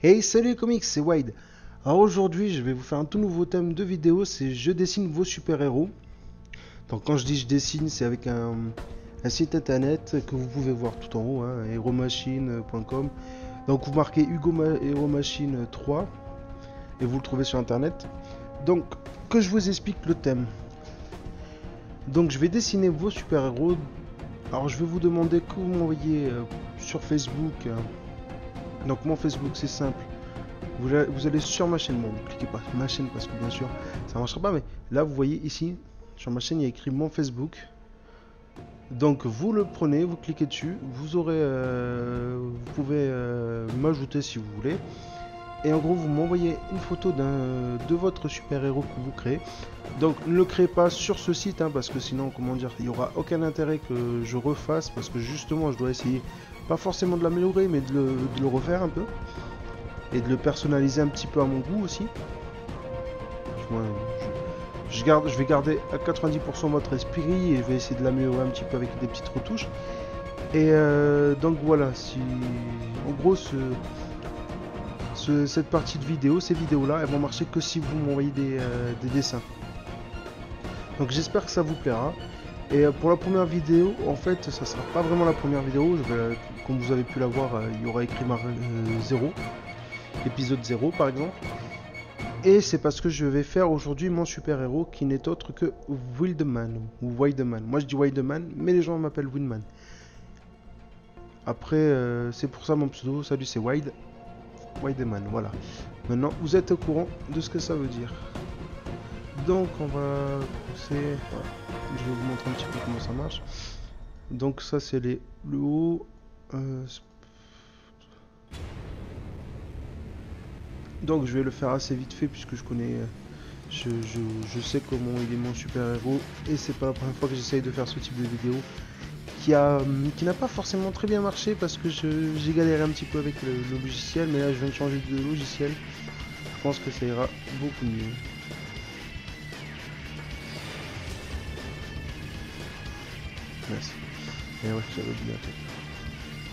Hey, salut les comics, c'est Wade. Alors aujourd'hui, je vais vous faire un tout nouveau thème de vidéo, c'est je dessine vos super-héros. Donc quand je dis je dessine, c'est avec un site internet que vous pouvez voir tout en haut, hein, heromachine.com. Donc vous marquez Hero Machine 3 et vous le trouvez sur internet. Donc que je vous explique le thème. Donc je vais dessiner vos super-héros. Alors je vais vous demander que vous m'envoyez sur Facebook. Donc mon Facebook c'est simple. Vous allez sur ma chaîne, bon, ne cliquez pas sur ma chaîne parce que bien sûr ça ne marchera pas, mais là vous voyez ici sur ma chaîne il y a écrit mon Facebook. Donc vous le prenez, vous cliquez dessus, vous pouvez m'ajouter si vous voulez. Et en gros vous m'envoyez une photo de votre super héros que vous créez. Donc ne le créez pas sur ce site hein, parce que sinon comment dire, il n'y aura aucun intérêt que je refasse parce que justement je dois essayer pas forcément de l'améliorer mais de le refaire un peu. Et de le personnaliser un petit peu à mon goût aussi. Je vais garder à 90% votre esprit et je vais essayer de l'améliorer un petit peu avec des petites retouches. Et donc voilà, en gros cette partie de vidéo, ces vidéos-là, elles vont marcher que si vous m'envoyez des dessins. Donc j'espère que ça vous plaira. Et pour la première vidéo, en fait, ça sera pas vraiment la première vidéo. Comme vous avez pu la voir, il y aura écrit 0. Épisode 0 par exemple. Et c'est parce que je vais faire aujourd'hui mon super héros qui n'est autre que Wildman ou Wideman. Moi je dis Wideman mais les gens m'appellent Wildman. Après c'est pour ça mon pseudo, salut c'est Wideman, voilà. Maintenant vous êtes au courant de ce que ça veut dire. Donc on va pousser, voilà. Je vais vous montrer un petit peu comment ça marche. Donc ça c'est le haut. Donc je vais le faire assez vite fait puisque je connais, je sais comment il est mon super héros et c'est pas la première fois que j'essaye de faire ce type de vidéo qui n'a pas forcément très bien marché parce que j'ai galéré un petit peu avec le logiciel, mais là je viens de changer de logiciel, je pense que ça ira beaucoup mieux. Merci. Et ouais, j'avais oublié un truc.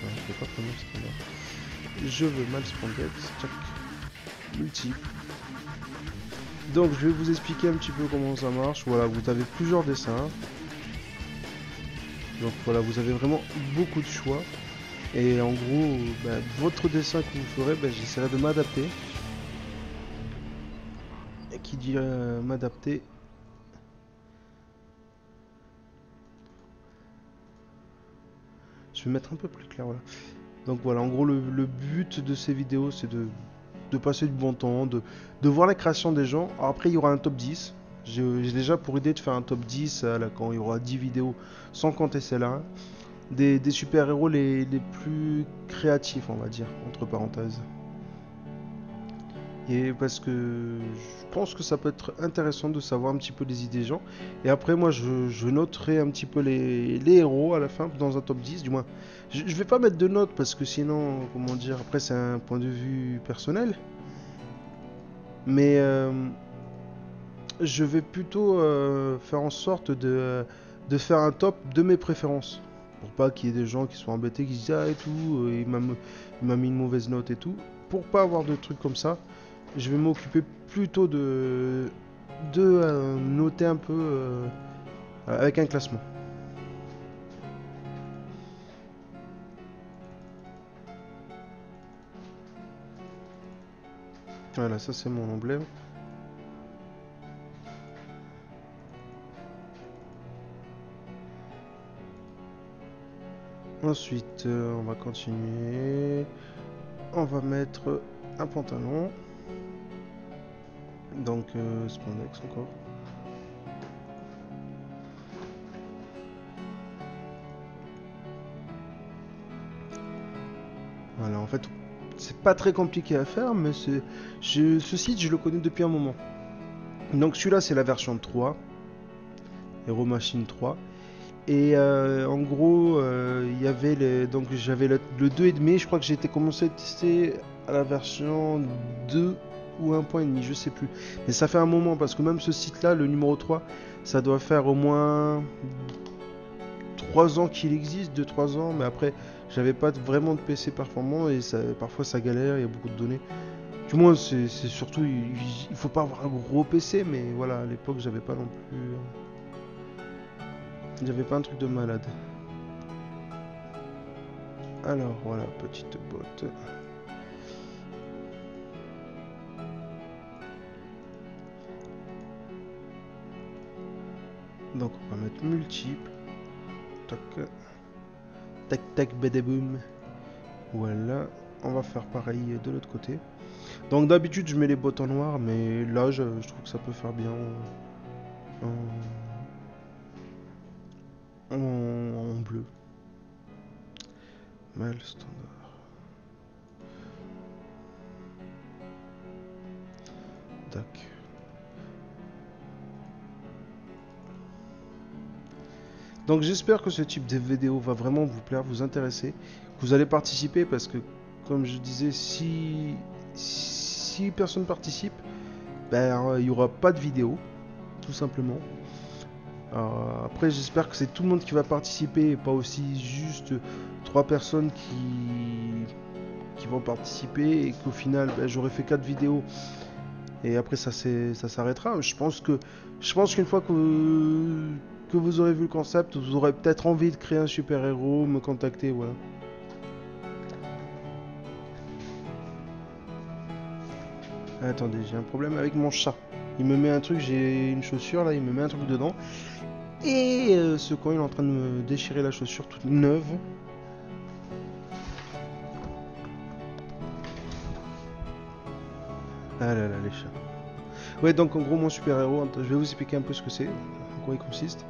Ouais, je vais pas prononcer ce là. Je veux mal spandex, tchac, multiple. Donc je vais vous expliquer un petit peu comment ça marche. Voilà, vous avez plusieurs dessins. Donc voilà, vous avez vraiment beaucoup de choix. Et en gros, votre dessin que vous ferez, j'essaierai de m'adapter. Et qui dit m'adapter, je vais mettre un peu plus clair, voilà. Donc voilà, en gros, le but de ces vidéos, c'est de passer du bon temps, de voir la création des gens. Alors après, il y aura un top 10. J'ai déjà pour idée de faire un top 10 là, quand il y aura 10 vidéos, sans compter celle-là. Des super-héros les plus créatifs, on va dire, entre parenthèses. Et parce que je pense que ça peut être intéressant de savoir un petit peu les idées des gens. Et après, moi, je noterai un petit peu les héros à la fin, dans un top 10, du moins. Je vais pas mettre de notes parce que sinon, comment dire, après, c'est un point de vue personnel. Mais je vais plutôt faire en sorte de faire un top de mes préférences. Pour pas qu'il y ait des gens qui soient embêtés, qui se disent ah et tout, il m'a mis une mauvaise note et tout. Pour pas avoir de trucs comme ça, je vais m'occuper plutôt de noter un peu avec un classement. Voilà, ça c'est mon emblème. Ensuite, on va continuer. On va mettre un pantalon. Donc, spandex encore. Voilà, en fait, c'est pas très compliqué à faire, mais ce site, je le connais depuis un moment. Donc, celui-là, c'est la version 3. Hero Machine 3. Et en gros, il y avait donc j'avais le 2,5. Je crois que j'ai été commencé à tester à la version 2 ou 1.5, je sais plus. Mais ça fait un moment parce que même ce site-là, le numéro 3, ça doit faire au moins 3 ans qu'il existe, 2-3 ans, mais après j'avais pas vraiment de PC performant et ça, parfois ça galère, il y a beaucoup de données. Du moins c'est surtout, il faut pas avoir un gros PC, mais voilà, à l'époque j'avais pas non plus... J'avais pas un truc de malade. Alors voilà, petite botte. Donc on va mettre multiple. Tac. Tac tac badaboum. Voilà. On va faire pareil de l'autre côté. Donc d'habitude je mets les bottes en noir, mais là je trouve que ça peut faire bien en bleu. Mal standard. Tac. Donc j'espère que ce type de vidéo va vraiment vous plaire, vous intéresser, que vous allez participer parce que comme je disais, si personne participe, ben il n'y aura pas de vidéo, tout simplement. Après j'espère que c'est tout le monde qui va participer et pas aussi juste 3 personnes qui vont participer et qu'au final ben, j'aurai fait 4 vidéos et après ça s'arrêtera. Je pense qu'une fois que vous aurez vu le concept, vous aurez peut-être envie de créer un super-héros, me contacter, voilà. Attendez, j'ai un problème avec mon chat. Il me met un truc, j'ai une chaussure là, il me met un truc dedans. Et ce coin il est en train de me déchirer la chaussure toute neuve. Ah là là, les chats. Ouais, donc en gros, mon super-héros, je vais vous expliquer un peu ce que c'est, en quoi il consiste.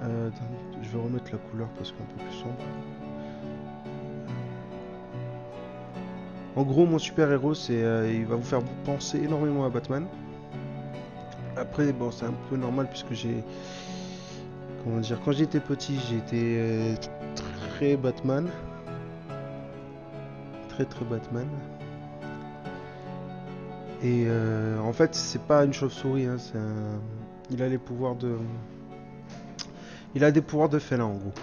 Je vais remettre la couleur parce qu'un peu plus sombre. En gros, mon super-héros, il va vous faire penser énormément à Batman. Après, bon, c'est un peu normal puisque comment dire, quand j'étais petit, j'étais très Batman. Très Batman. Et en fait, c'est pas une chauve-souris, hein, il a les pouvoirs de... Il a des pouvoirs de félin, en gros.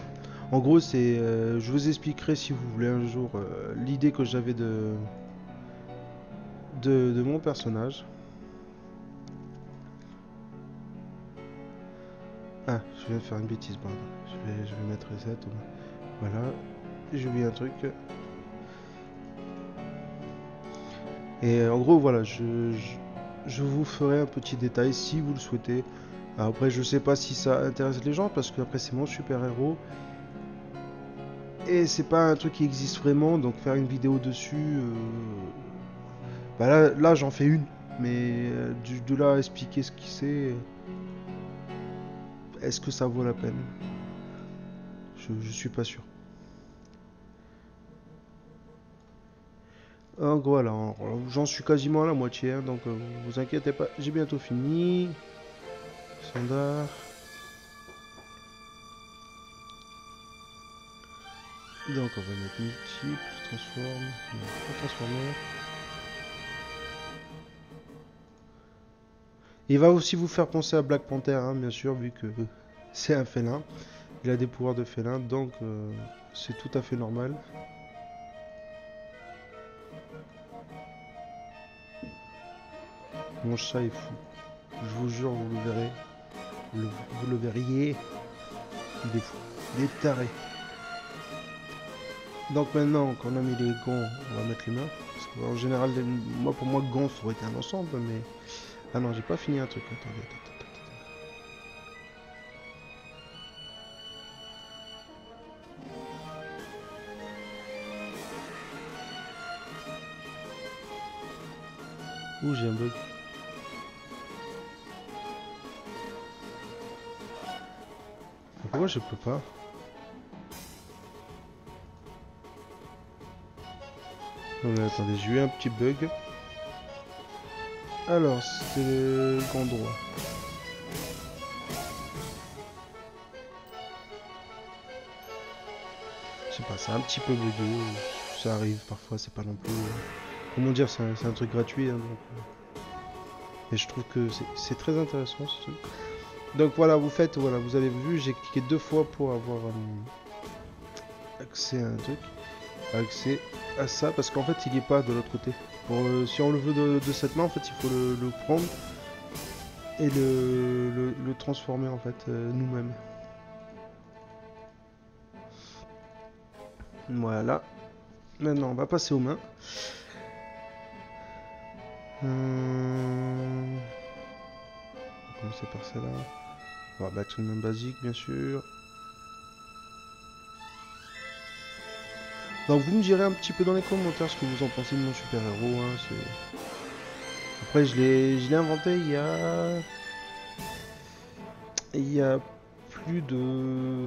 En gros, je vous expliquerai si vous voulez un jour l'idée que j'avais de mon personnage. Ah, je viens de faire une bêtise, pardon. Je vais mettre reset. Voilà. J'ai oublié un truc. Et en gros, voilà, je vous ferai un petit détail si vous le souhaitez. Après, je sais pas si ça intéresse les gens parce que après c'est mon super héros et c'est pas un truc qui existe vraiment, donc faire une vidéo dessus, bah là j'en fais une, mais de là à expliquer ce qui c'est, est-ce que ça vaut la peine? Je suis pas sûr. Donc voilà, j'en suis quasiment à la moitié, hein, donc vous inquiétez pas, j'ai bientôt fini. Standard. Donc on va mettre multiple, transforme, transformer. Il va aussi vous faire penser à Black Panther, hein, bien sûr, vu que c'est un félin. Il a des pouvoirs de félin, donc c'est tout à fait normal. Mon chat est fou. Je vous jure, vous le verrez. Vous le verriez. Il est fou. Il est taré. Donc maintenant qu'on a mis les gants, on va mettre les mains. Parce qu'en général, pour moi, gants, ça aurait été un ensemble, mais... Ah non, j'ai pas fini un truc. Attendez. Ouh, j'ai un bug. Pourquoi je peux pas? Non mais attendez, j'ai eu un petit bug. Alors, c'est le grand droit. Je sais pas, c'est un petit peu bugué. Ça arrive parfois, c'est pas non plus... Comment dire, c'est un truc gratuit. Hein, donc... Et je trouve que c'est très intéressant ce truc. Donc voilà, vous faites, voilà, vous avez vu, j'ai cliqué 2 fois pour avoir accès à un truc, accès à ça, parce qu'en fait il n'est pas de l'autre côté. Si on le veut de cette main, en fait il faut le prendre et le transformer en fait nous-mêmes. Voilà. Maintenant on va passer aux mains. On va commencer par celle-là. On va battre une main basique bien sûr. Donc vous me direz un petit peu dans les commentaires ce que vous en pensez de mon super héros. Hein, après je l'ai inventé il y a plus de...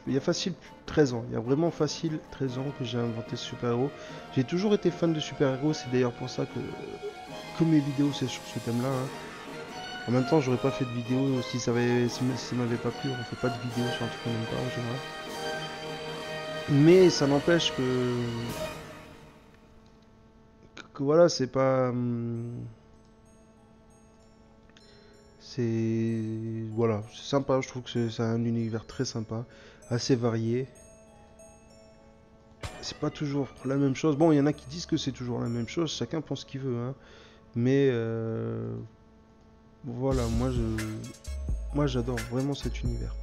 Il y a facile 13 ans. Il y a vraiment facile 13 ans que j'ai inventé ce super héros. J'ai toujours été fan de super héros. C'est d'ailleurs pour ça que mes vidéos c'est sur ce thème là. Hein. En même temps j'aurais pas fait de vidéo si ça m'avait pas plu. On fait pas de vidéo sur un truc qu'on n'aime pas en général. Mais ça n'empêche que voilà, c'est pas... c'est... Voilà, c'est sympa, je trouve que c'est un univers très sympa, assez varié. C'est pas toujours la même chose. Bon, il y en a qui disent que c'est toujours la même chose, chacun pense ce qu'il veut, hein. Mais voilà, moi j'adore vraiment cet univers.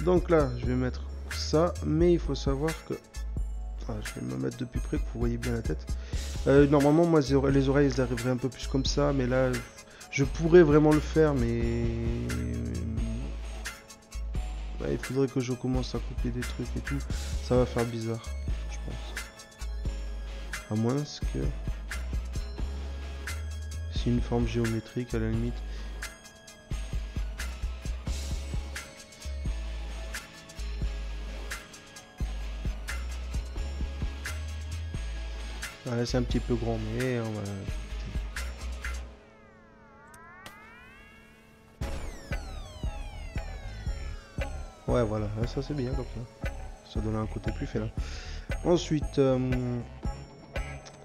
Donc là, je vais mettre ça, mais il faut savoir que... Ah, je vais me mettre de plus près que vous voyez bien la tête. Normalement, moi, les oreilles, elles arriveraient un peu plus comme ça, mais là, je pourrais vraiment le faire, mais... Bah, il faudrait que je commence à couper des trucs et tout. Ça va faire bizarre, je pense. À moins que... C'est une forme géométrique, à la limite. Ah, là c'est un petit peu grand, mais on va... Ouais, voilà, ça c'est bien comme ça. Ça donne un côté plus félin. Ensuite,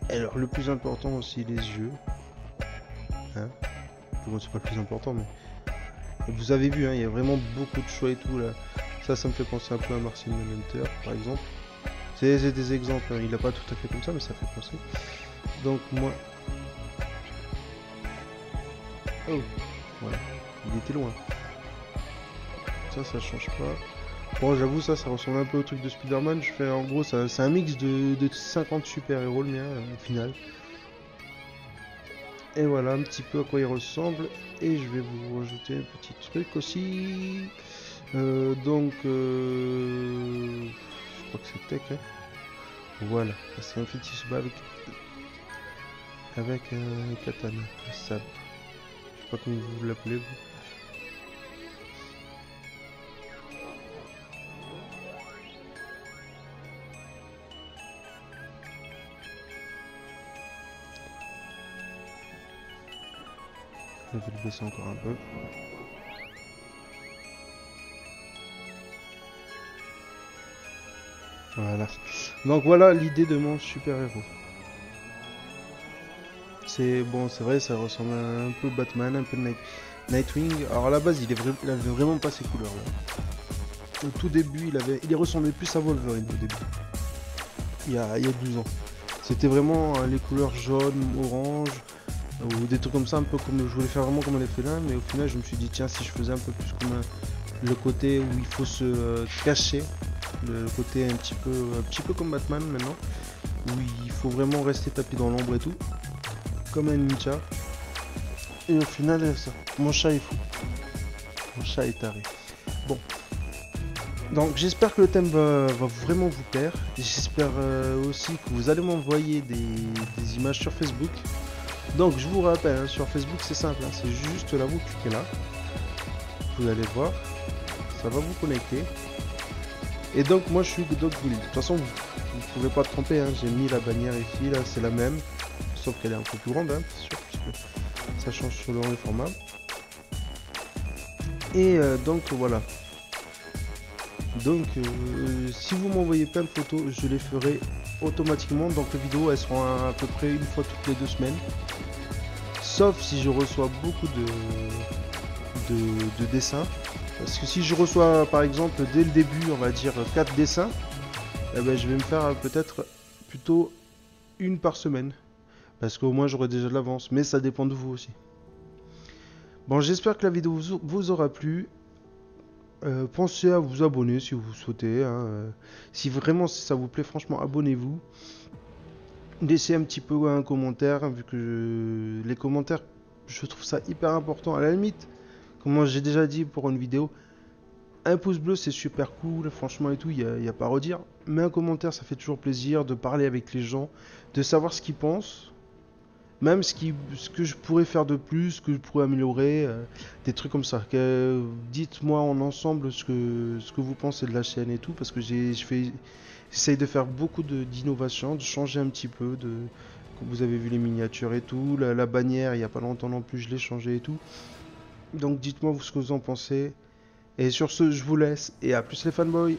alors le plus important aussi, les yeux. Hein, bon, c'est pas le plus important, mais... Vous avez vu, hein, il y a vraiment beaucoup de choix et tout là. Ça me fait penser un peu à Martian Manhunter, par exemple. C'est des exemples, hein. Il n'a pas tout à fait comme ça, mais ça fait penser. Donc moi... Oh, voilà, il était loin. Ça change pas. Bon, j'avoue, ça ressemble un peu au truc de Spider-Man. Je fais en gros, c'est un mix de 50 super-héros, le mien, au final. Et voilà un petit peu à quoi il ressemble. Et je vais vous rajouter un petit truc aussi. Donc, je crois que c'est tech. Hein. Voilà, c'est un Fetisuba avec un katana, un sabre. Je sais pas comment vous l'appelez vous. Je vais le baisser encore un peu. Voilà. Donc voilà l'idée de mon super héros. C'est bon, c'est vrai, ça ressemble un peu Batman, un peu Nightwing. Alors à la base, il avait vraiment pas ces couleurs là. Au tout début, il ressemblait plus à Wolverine au début. Il y a 12 ans. C'était vraiment les couleurs jaune, orange, ou des trucs comme ça, un peu comme je voulais faire vraiment comme les félins, mais au final je me suis dit tiens, si je faisais un peu plus comme le côté où il faut se cacher, le côté un petit peu comme Batman maintenant, où il faut vraiment rester tapis dans l'ombre et tout, comme un ninja. Et au final, ça, mon chat est fou, mon chat est taré. Bon. Donc j'espère que le thème va vraiment vous plaire. J'espère aussi que vous allez m'envoyer des images sur Facebook. Donc je vous rappelle, hein, sur Facebook c'est simple, hein, c'est juste là, vous cliquez là. Vous allez voir, ça va vous connecter. Et donc moi je suis Dog Bully. De toute façon vous ne pouvez pas tromper, hein, j'ai mis la bannière ici, là c'est la même. Sauf qu'elle est un peu plus grande, hein, c'est sûr, parce que ça change selon les formats. Et donc voilà. Donc si vous m'envoyez plein de photos, je les ferai automatiquement. Donc les vidéos elles seront à peu près une fois toutes les 2 semaines. Sauf si je reçois beaucoup de dessins. Parce que si je reçois par exemple dès le début, on va dire 4 dessins, eh ben, je vais me faire peut-être plutôt une par semaine. Parce qu'au moins j'aurai déjà de l'avance. Mais ça dépend de vous aussi. Bon, j'espère que la vidéo vous aura plu. Pensez à vous abonner si vous souhaitez. Hein. Si vraiment ça vous plaît, franchement, abonnez-vous. Laissez un petit peu un commentaire, hein, vu que les commentaires, je trouve ça hyper important. À la limite, comme j'ai déjà dit pour une vidéo, un pouce bleu c'est super cool, franchement et tout, il y a pas à redire. Mais un commentaire, ça fait toujours plaisir de parler avec les gens, de savoir ce qu'ils pensent. Même ce que je pourrais faire de plus, ce que je pourrais améliorer, des trucs comme ça. Dites-moi en ensemble ce que vous pensez de la chaîne et tout, parce que j'essaye de faire beaucoup d'innovations, de changer un petit peu, comme vous avez vu les miniatures et tout, la bannière, il n'y a pas longtemps non plus, je l'ai changé et tout. Donc dites-moi ce que vous en pensez. Et sur ce, je vous laisse, et à plus les fanboys.